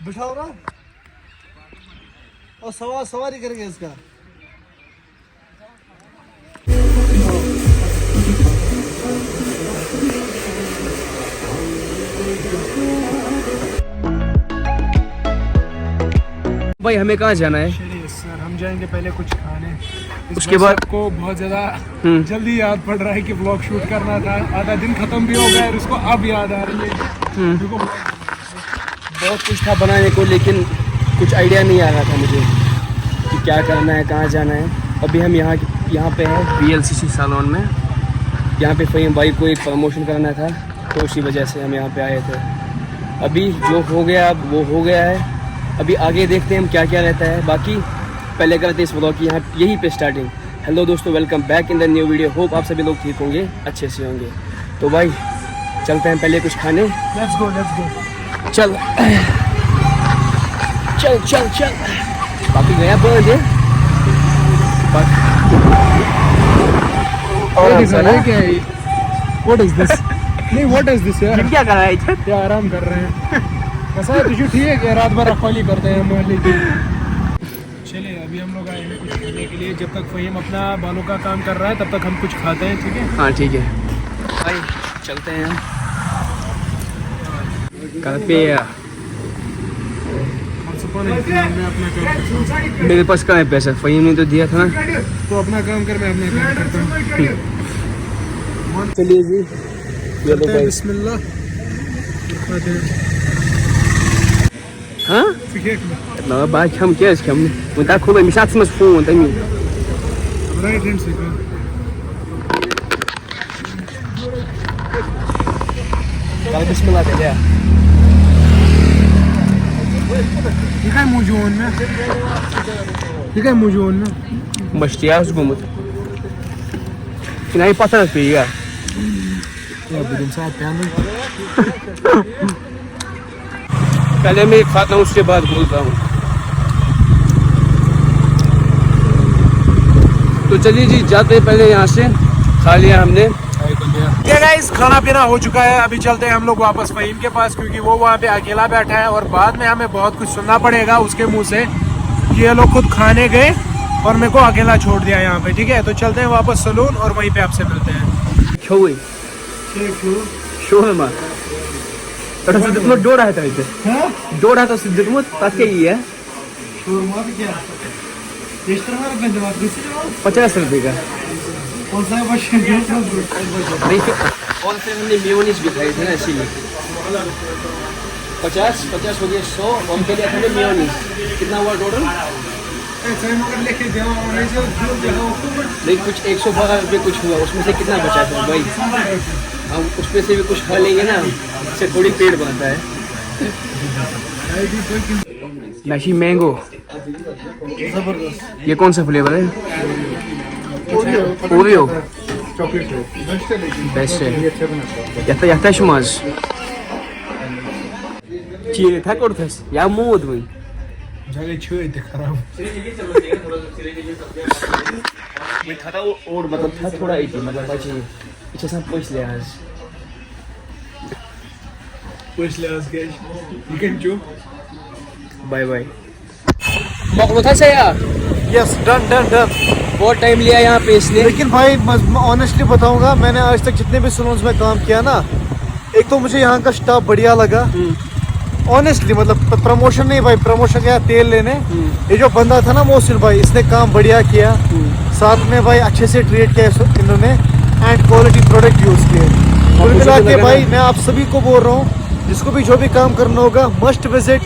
बिठाओ ना और सवारी करेंगे इसका। भाई हमें कहाँ जाना है? सर हम जाएंगे पहले कुछ खाने, उसके बाद को बहुत ज्यादा जल्दी याद पड़ रहा है कि व्लॉग शूट करना था। आधा दिन खत्म भी हो गया और उसको अब याद आ रही है। बहुत कुछ था बनाने को, लेकिन कुछ आइडिया नहीं आ रहा था मुझे कि क्या करना है, कहाँ जाना है। अभी हम यहाँ पे हैं VLCC सैलून में। यहाँ पे फ़हीम भाई को एक प्रमोशन करना था, तो उसी वजह से हम यहाँ पे आए थे। अभी जो हो गया अब वो हो गया है। अभी आगे देखते हैं हम क्या क्या रहता है। बाकी पहले करते इस व्लॉग की यहाँ यहीं पे स्टार्टिंग। हेलो दोस्तों, welcome back in the new video. Hope आप सभी लोग ठीक होंगे, अच्छे से होंगे। तो भाई चलते हैं पहले कुछ खाने। लेट्स गो चल चल चल चल। बाकी गया बंद है। What is this? नहीं व्हाट इज दिस यार? क्या कर रहा है इधर? क्या आराम कर रहे हैं? कैसा है तुझे? ठीक है क्या? रात भर रखवाली करते हैं मोहल्ले की। चलिए अभी हम लोग आए हैं कुछ खाने के लिए। जब तक फ़हीम अपना बालों का काम कर रहा है तब तक हम कुछ खाते हैं, ठीक है? हाँ ठीक है भाई, चलते हैं हम। कल पे मेरे पास कहाँ है पैसा? फ़हीम ने तो दिया था ना। तो अपना काम कर, मैं अपना काम करता हूँ। चलिए जी, ये लो भाई। बिस्मिल्लाह। हाँ? No, baik kamu kes kamu. Muntah aku misal cuma phone tadi. Right hand से Kalau bismillah deh ya. ये क्या मौजूद में? ये क्या मौजूद में? Mesti harus gumut. Kena pasal sih ya. Ya belum saat pehले पहले मैं खाता हूँ, उसके बाद बोलता हूँ। तो चलिए जी, जाते हैं पहले यहाँ से। खा लिया हमने। क्या गाइस, खाना पीना हो चुका है। अभी चलते हैं हम लोग वापस फ़हीम के पास, क्योंकि वो वहाँ पे अकेला बैठा है और बाद में हमें बहुत कुछ सुनना पड़ेगा उसके मुंह से कि ये लोग खुद खाने गए और मेरे को अकेला छोड़ दिया यहाँ पे। ठीक है, तो चलते हैं वापस सलून और वहीं पे आपसे मिलते हैं। Çoğuy. Şoğma. Tapi sudah mau dua dah itu. Dua dah tu sudah mau tak kaya. Shawarma भी क्या? रेस्टोरेंट में अपने जवाब दूसरी जवाब 50 रुपए का। कौन सा है? बस नहीं फिर और फिर हमने मेयोनीज भी खाई थी ना, इसीलिए 50 हो गया 100। हम के लिए हमने मेयोनीज कितना हुआ टोटल? लेके जाओ नहीं कुछ 112 रुपये कुछ हुआ। उसमें से कितना बचा था भाई? हम उसमें से भी कुछ खा लेंगे ना, इससे थोड़ी पेट भरता है। मैशी मैंगो, ये कौन सा फ्लेवर है? ओरियो। बेस्ट है। Yaklaşmaz. Çiğne tak ortası. Ya mood mu? जगह छुए थे खराब। मैं खाता और मतलब था थोड़ा ही थी, मतलब अच्छी इच्छा सब पूछ लिया आज। Push last guys. You can chew. Bye bye. मकलो था सया। Yes, done done done. बहुत टाइम लिया यहाँ पे इसने। लेकिन भाई ऑनेस्टली बताऊंगा, मैंने आज तक जितने भी सलून्स में काम किया ना, एक तो मुझे यहाँ का स्टाफ बढ़िया लगा। ऑनेस्टली मतलब प्रमोशन नहीं भाई, प्रमोशन गया तेल लेने। ये जो बंदा था ना मोहसिन भाई, इसने काम बढ़िया किया। साथ में भाई अच्छे से ट्रीट किया इन्होंने एंड क्वालिटी प्रोडक्ट यूज किए। कुल मिला के भाई मैं आप सभी को बोल रहा हूँ, जिसको भी जो भी काम करना होगा मस्ट विजिट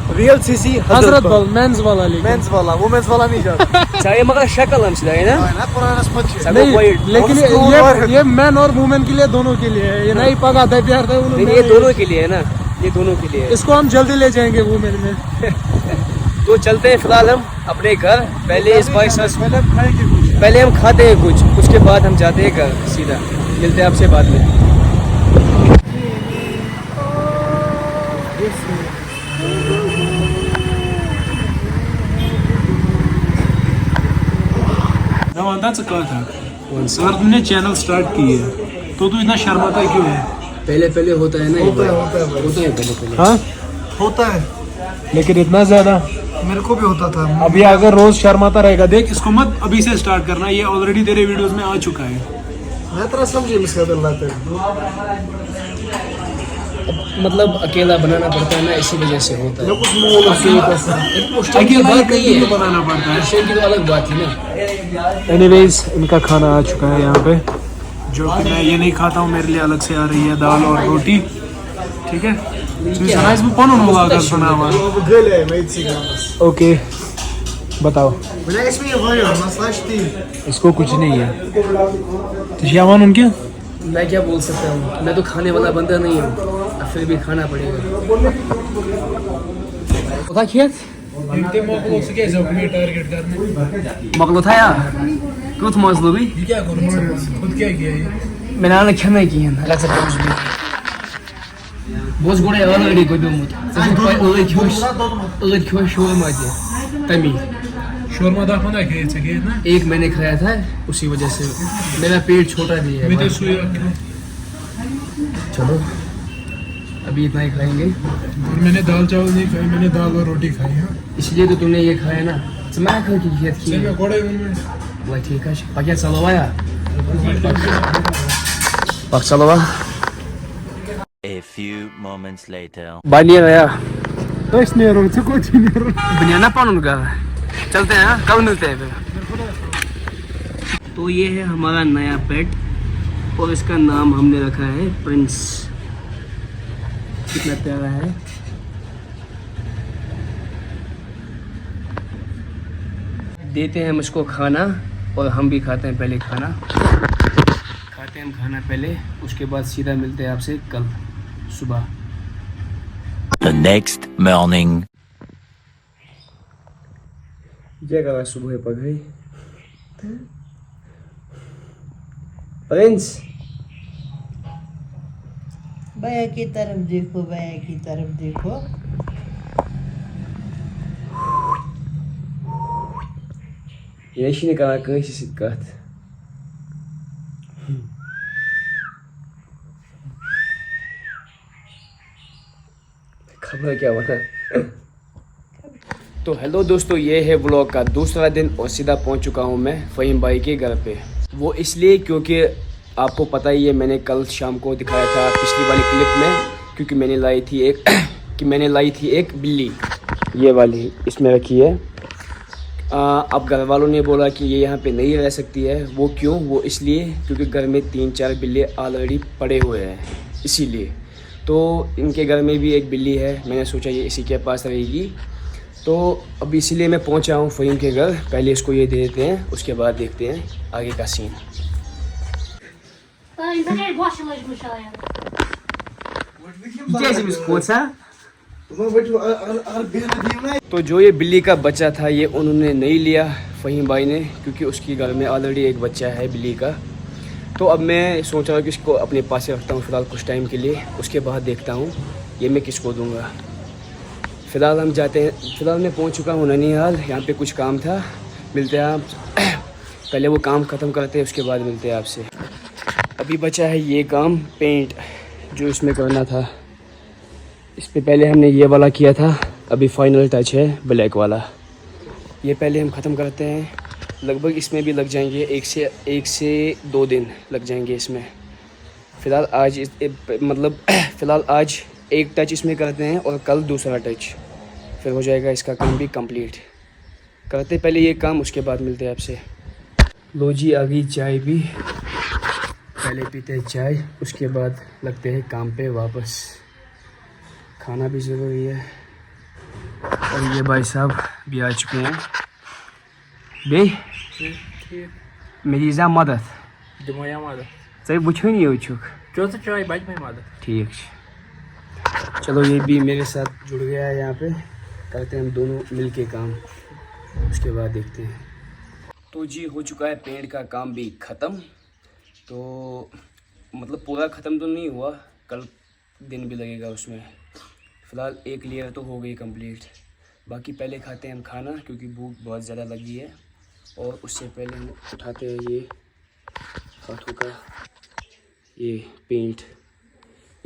VLCC हजरत बल मेंस वाला। मेंस वाला, वुमेन्स वाला नहीं जाता। Saya makan शक्ल हम सीधा है ना। पुराना स्पंज नहीं, लेकिन ये मैन और वुमेन के लिए, दोनों के लिए है। ये नहीं पकाता है प्यार था उन्होंने। ये दोनों के लिए है ना, ये दोनों के लिए। इसको हम जल्दी ले जाएंगे वुमेन में। तो चलते हैं फिलहाल हम अपने घर। पहले इस भाई साहब पहले हम खाते हैं कुछ, उसके बाद हम जाते हैं घर सीधा। मिलते हैं आपसे बाद में। कहा था अगर तुमने चैनल स्टार्ट की है तो तू इतना शर्माता क्यों है? पहले पहले होता है ना, होता है भाई। होता है पहले पहले। हाँ, होता है, लेकिन इतना ज्यादा मेरे को भी होता था। अभी अगर रोज शर्माता रहेगा, देख इसको मत अभी से स्टार्ट करना, ये ऑलरेडी तेरे वीडियोस में आ चुका है। मैं तेरा समझी मिसका लाते मतलब अकेला बनाना पड़ता है ना, इसी वजह से होता है। कुछ मोल उस टाइम की अकेला बात नहीं है, बनाना पड़ता है। उस टाइम की तो अलग बात है ना। एनीवेज, इनका खाना आ चुका है यहाँ पे, जो कि मैं ये नहीं खाता हूँ, मेरे लिए अलग से आ रही है दाल और रोटी। ठीक है, इसमें कौन होगा अगर बना हुआ? गले मैं इसी ओके, बताओ। इसमें इसको कुछ नहीं है। यामान उनके मैं क्या बोल सकता हूँ, मैं तो खाने वाला बंदा नहीं हूँ, अब फिर भी खाना पड़ेगा। उठा खेत मकलो था यार, कुछ मसलो भी क्या करूँ, खुद क्या किया ये? मैंने आने खेलने की है ना, ऐसा कुछ भी बोझ गोड़े ऑलरेडी कोई दूँ मुझे क्यों शोर मारे तमी शोरमा दाखो ना खेल ना। एक मैंने खाया था, उसी वजह से मेरा पेट छोटा भी है। चलो अभी इतना ही खाएंगे। और मैंने दाल चावल नहीं खाई, मैंने दाल और रोटी खाई है। इसलिए तो तूने ये खाया ना, मैं खा की खेत की वह ठीक है। पाकिया चलो या पाक चलो। A few moments later. Ballia गया बस नहीं रो तो कुछ नहीं रो। बनाना पान उनका। चलते हैं, कल मिलते हैं फिर। तो ये है हमारा नया पेट और इसका नाम हमने रखा है प्रिंस। कितना प्यारा है। देते हैं हम इसको खाना और हम भी खाते हैं पहले खाना। खाते हैं हम खाना पहले, उसके बाद सीधा मिलते हैं आपसे कल सुबह। The next morning. क्या करा सुबह पक गई प्रिंस। भैया की तरफ देखो, भैया की तरफ देखो। ये नहीं कहा कहीं से कत खबर क्या बना। तो हेलो दोस्तों, ये है व्लॉग का दूसरा दिन और सीधा पहुंच चुका हूं मैं फ़हीम भाई के घर पे। वो इसलिए क्योंकि आपको पता ही है, मैंने कल शाम को दिखाया था पिछली वाली क्लिप में, क्योंकि मैंने लाई थी एक बिल्ली, ये वाली इसमें रखी है। अब घर वालों ने बोला कि ये यहाँ पे नहीं रह सकती है। वो क्यों? वो इसलिए क्योंकि घर में 3-4 बिल्ली ऑलरेडी पड़े हुए हैं, इसीलिए। तो इनके घर में भी एक बिल्ली है, मैंने सोचा ये इसी के पास रहेगी। तो अब इसीलिए मैं पहुंचा हूं फ़हीम के घर। पहले इसको ये दे देते हैं, उसके बाद देखते हैं आगे का सीन। तो जो ये बिल्ली का बच्चा था, ये उन्होंने नहीं लिया फ़हीम भाई ने, क्योंकि उसकी घर में ऑलरेडी एक बच्चा है बिल्ली का। तो अब मैं सोच रहा हूँ कि इसको अपने पास ही रखता हूँ फ़िलहाल कुछ टाइम के लिए, उसके बाद देखता हूँ ये मैं किसको दूँगा। फ़िलहाल हम जाते हैं। फ़िलहाल मैं पहुँच चुका हूँ ननिहाल, यहाँ पे कुछ काम था। मिलते हैं आप पहले वो काम ख़त्म करते हैं, उसके बाद मिलते हैं आपसे। अभी बचा है ये काम, पेंट जो इसमें करना था। इस पे पहले हमने ये वाला किया था, अभी फाइनल टच है ब्लैक वाला। ये पहले हम ख़त्म करते हैं। लगभग इसमें भी लग जाएंगे 1 से 2 दिन लग जाएंगे इसमें। फ़िलहाल आज फ़िलहाल आज एक टच इसमें करते हैं और कल दूसरा टच, फिर हो जाएगा इसका काम भी कंप्लीट। करते पहले ये काम, उसके बाद मिलते हैं आपसे। लो जी, आ गई चाय भी। पहले पीते हैं चाय, उसके बाद लगते हैं काम पे वापस। खाना भी ज़रूरी है। और ये भाई साहब भी आ चुके हैं। बे मेरी मदद सही बुझो नहीं हो चुक ठीक। चलो ये भी मेरे साथ जुड़ गया है यहाँ पे। करते हैं हम दोनों मिल के काम, उसके बाद देखते हैं। तो जी हो चुका है पेड़ का काम भी ख़त्म। तो मतलब पूरा ख़त्म तो नहीं हुआ, कल दिन भी लगेगा उसमें। फ़िलहाल एक लेयर तो हो गई कंप्लीट। बाकी पहले खाते हैं हम खाना, क्योंकि भूख बहुत ज़्यादा लगी है। और उससे पहले हम उठाते हैं ये हाथों का ये पेंट,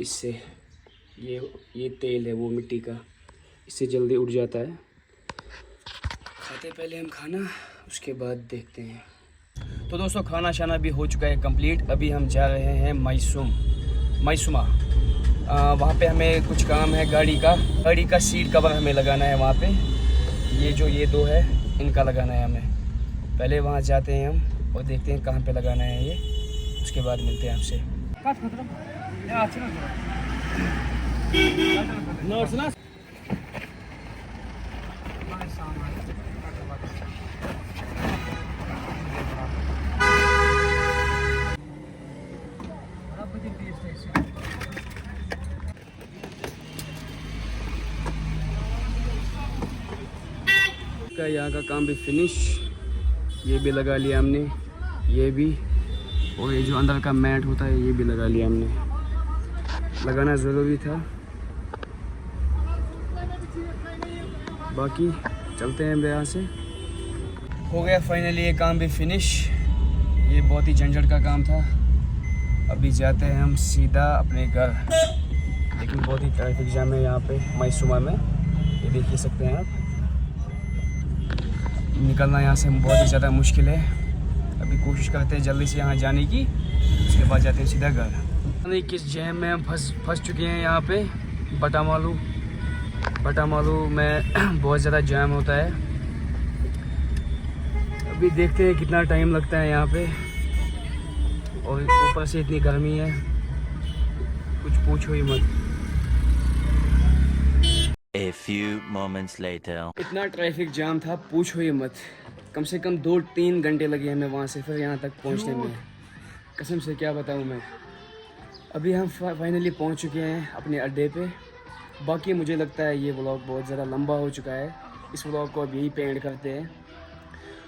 इससे ये तेल है वो मिट्टी का, इससे जल्दी उड़ जाता है। खाते पहले हम खाना, उसके बाद देखते हैं। तो दोस्तों खाना शाना भी हो चुका है कंप्लीट। अभी हम जा रहे हैं मैसूमा। वहाँ पे हमें कुछ काम है गाड़ी का सीट कवर हमें लगाना है वहाँ पे। ये दो है इनका लगाना है हमें। पहले वहाँ जाते हैं हम और देखते हैं कहाँ पे लगाना है ये, उसके बाद मिलते हैं आपसे। का यहाँ का काम भी फिनिश, ये भी लगा लिया हमने, ये भी, और ये जो अंदर का मैट होता है ये भी लगा लिया हमने। लगाना ज़रूरी था। बाकी चलते हैं यहाँ से। हो गया फाइनली ये काम भी फिनिश। ये बहुत ही झंझट का काम था। अभी जाते हैं हम सीधा अपने घर, लेकिन बहुत ही ट्रैफिक जाम है यहाँ पे मैसूमा में, ये देख ही सकते हैं आप। निकलना यहाँ से बहुत ही ज़्यादा मुश्किल है। अभी कोशिश करते हैं जल्दी से यहाँ जाने की, उसके बाद जाते हैं सीधा घर। नहीं किस जैम में हम फंस चुके हैं यहाँ पे। बटामालू में बहुत ज़्यादा जैम होता है। अभी देखते हैं कितना टाइम लगता है यहाँ पे, और ऊपर से इतनी गर्मी है कुछ पूछो ही मत। A few moments later. इतना ट्रैफिक जाम था पूछो ही मत। कम से कम 2-3 घंटे लगे हमें वहाँ से फिर यहाँ तक पहुँचने में। कसम से क्या बताऊँ मैं। अभी हम फाइनली पहुँच चुके हैं अपने अड्डे पे। बाकी मुझे लगता है ये व्लॉग बहुत ज़्यादा लंबा हो चुका है। इस व्लॉग को अब यहीं पे एंड करते हैं।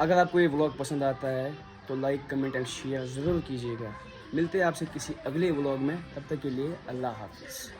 अगर आपको ये व्लॉग पसंद आता है तो लाइक कमेंट एंड शेयर ज़रूर कीजिएगा। मिलते हैं आपसे किसी अगले व्लॉग में, तब तक के लिए अल्लाह हाफिज़।